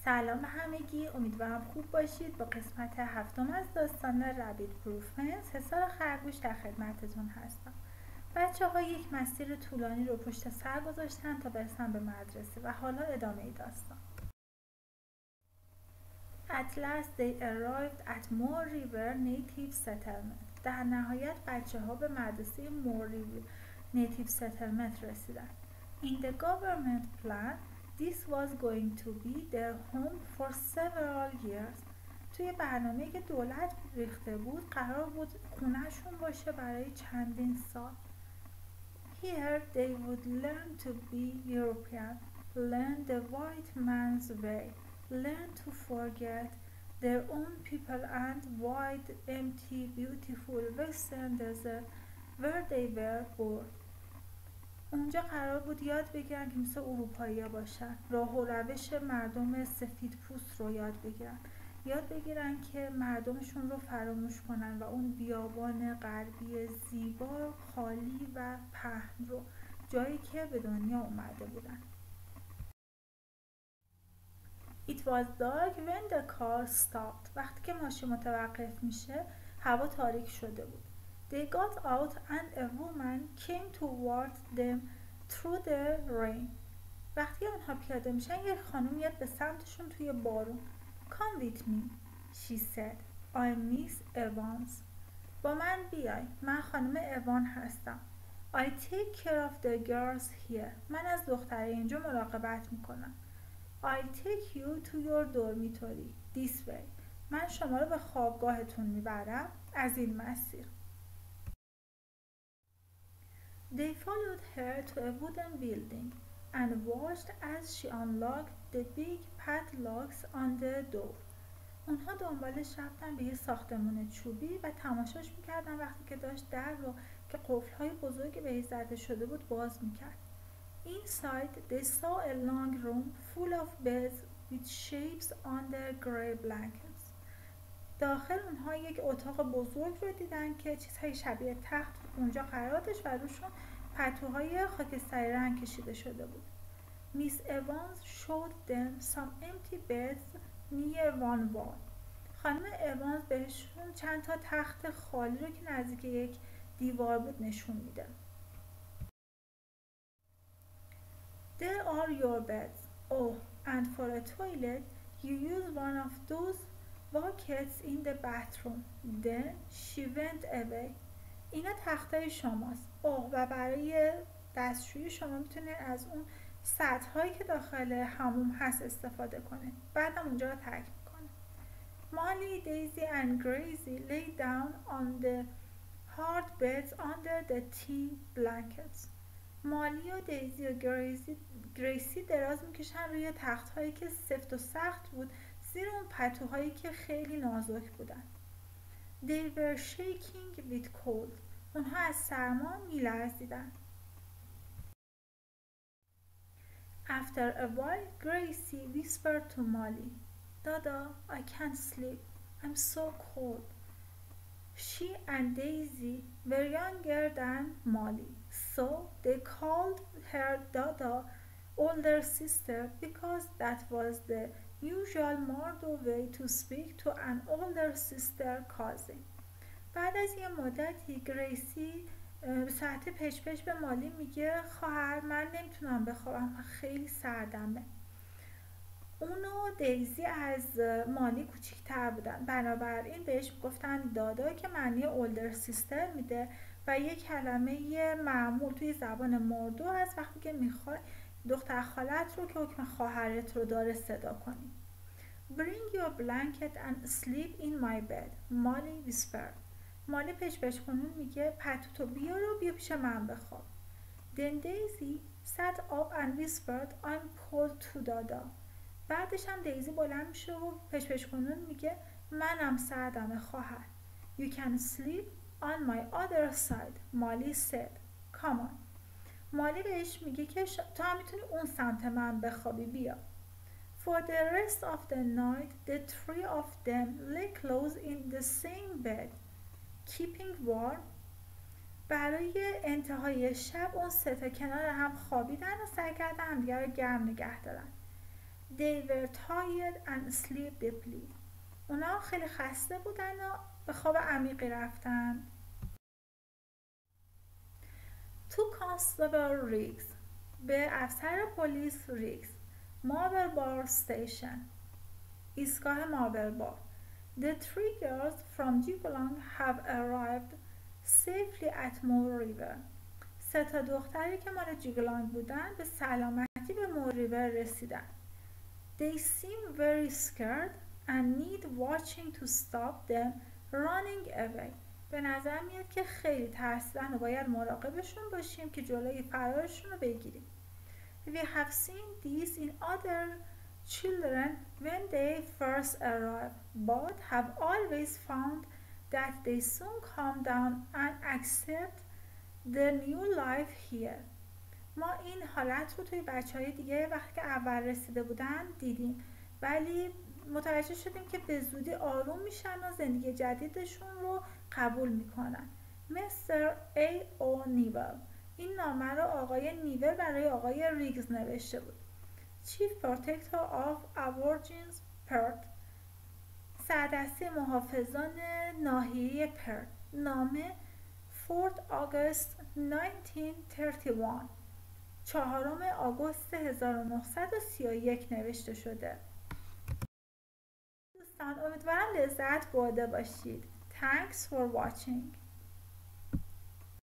سلام همگی، امیدوارم خوب باشید. با قسمت هفتم از داستان رابیت پروفنس حصار خرگوش در خدمتتون هستم. بچه ها یک مسیر طولانی رو پشت سر گذاشتن تا برسن به مدرسه و حالا ادامه داستان. At last they arrived at Moore River Native Settlement. در نهایت بچه ها به مدرسه Moore River Native Settlement رسیدن. In the government plan, this was going to be their home for several years. توی برنامه‌ای که دولت ریخته بود قرار بود خونه‌شون باشه برای چندین سال. Here they would learn to be European, learn the white man's way, learn to forget their own people and wide, empty, beautiful western desert where they were born. اونجا قرار بود یاد بگیرن که مثل اروپایی‌ها باشن، راه و روش مردم سفید پوست رو یاد بگیرن، یاد بگیرن که مردمشون رو فراموش کنن و اون بیابان غربی زیبا، خالی و پهن رو، جایی که به دنیا اومده بودن. It was dark when the car stopped. وقتی که ماشین متوقف میشه هوا تاریک شده بود. They got out and a woman came toward them through the rain. وقتی آنها پیاده میشن یک خانم میاد به سمتشون توی بارون. Come with me, she said. I'm Miss Evans. با من بیای. من خانم اوان هستم. I take care of the girls here. من از دختره اینجا مراقبت میکنم. I'll take you to your dormitory this way. من شما رو به خوابگاهتون میبرم از این مسیر. They followed her to a wooden building and watched as she unlocked the big padlocks on the door. اونها دنبالش رفتن به یه ساختمون چوبی و تماشاش میکردن وقتی که داشت در رو که قفل‌های بزرگی بهش زده شده بود باز میکرد. Inside, they saw a long room full of beds with shapes on their gray blankets. داخل اونها یک اتاق بزرگ رو دیدن که چیزهای شبیه تخت اونجا قرار داشت و روشون پتوهای خاکستری رنگ کشیده شده بود. Miss Evans showed them some empty beds near one wall. خانم ایوانز بهشون چند تا تخت خالی رو که نزدیک یک دیوار بود نشون میده. There are your beds. Oh, and for a toilet, you use one of those buckets in the bathroom. Then she went away. اینا تختای شماست. اوه، و برای دستشویی شما میتونید از اون سطح‌هایی که داخل حموم هست استفاده کنید. بعدم اونجا رو ترک میکنه. Molly, Daisy and Gracie lay down on the hard beds under the thin blankets. مالی و دیزی و گریسی دراز میکشن روی تخت هایی که سفت و سخت بود زیر اون پتوهایی که خیلی نازک بودن. They were shaking with cold. اونها از سرما میلرزیدن. After a while, Gracie whispered to Molly, Dada, I can't sleep. I'm so cold. She and Daisy were younger than Molly, so they called her Dada, older sister, because that was the usual Mardo way to speak to an older sister cousin. بعد از یه مدتی گریسی ساعت پچ به مالی میگه خواهر من نمیتونم بخوابم خیلی سردمه. اونو دیزی از مالی کوچیک‌تر بودن، بنابراین بهش گفتن دادا که معنی اولدر سیستر میده و یک کلمه معمول توی زبان مردو هست وقتی که میخوای دختر خالت رو که حکم خواهرت رو داره صدا کنی. Bring your blanket and sleep in my bed, Molly whispered. مالی پچ کنون میگه پتوتو بیار و بیا پیش من بخواب. Then Daisy sat up and whispered, I'm cold too, Dada. بعدش هم دیزی بلند میشه و پچ کنون میگه منم سردمه خواهر. You can sleep on my other side, Molly said. Come on. مالی بهش میگه که تو هم میتونی اون سمت من بخوابی، بیا. For the rest of the night, the three of them lay close in the same bed, keeping warm. برای انتهای شب اون سه تا کنار هم خوابیدن و سعی کردن همدیگه رو گرم نگه دارن. They were tired and slept deeply. اونا خیلی خسته بودن و به خواب عمیقی رفتن. To Constable Riggs. به افسر پلیس ریگز. Marble Bar Station. ایستگاه ماربل بار. The three girls from Jugelang have arrived safely at Moor River. 3 تا دختری که مال جیگلانگ بودن به سلامتی به مور ریور رسیدن. They seem very scared and need watching to stop them running away. به نظر میاد که خیلی ترسیدن و باید مراقبشون باشیم که جلوی فرارشون رو بگیریم. We have seen these in other children when they first arrive, but have always found that they soon calm down and accept the new life here. ما این حالت رو توی بچه‌های دیگه وقتی که اول رسیده بودن دیدیم، ولی متوجه شدیم که به زودی آروم میشن و زندگی جدیدشون رو قبول میکنن. مستر ای او نیول. این نامه رو آقای نیول برای آقای ریگز نوشته بود. Chief Protector of Aborigines Perth. سردسته محافظان ناحیه پرت. نامه 4 آگوست 1931 4 آگوست 1931 نوشته شده. دوستان امیدوارم لذت برده باشید. Thanks for watching.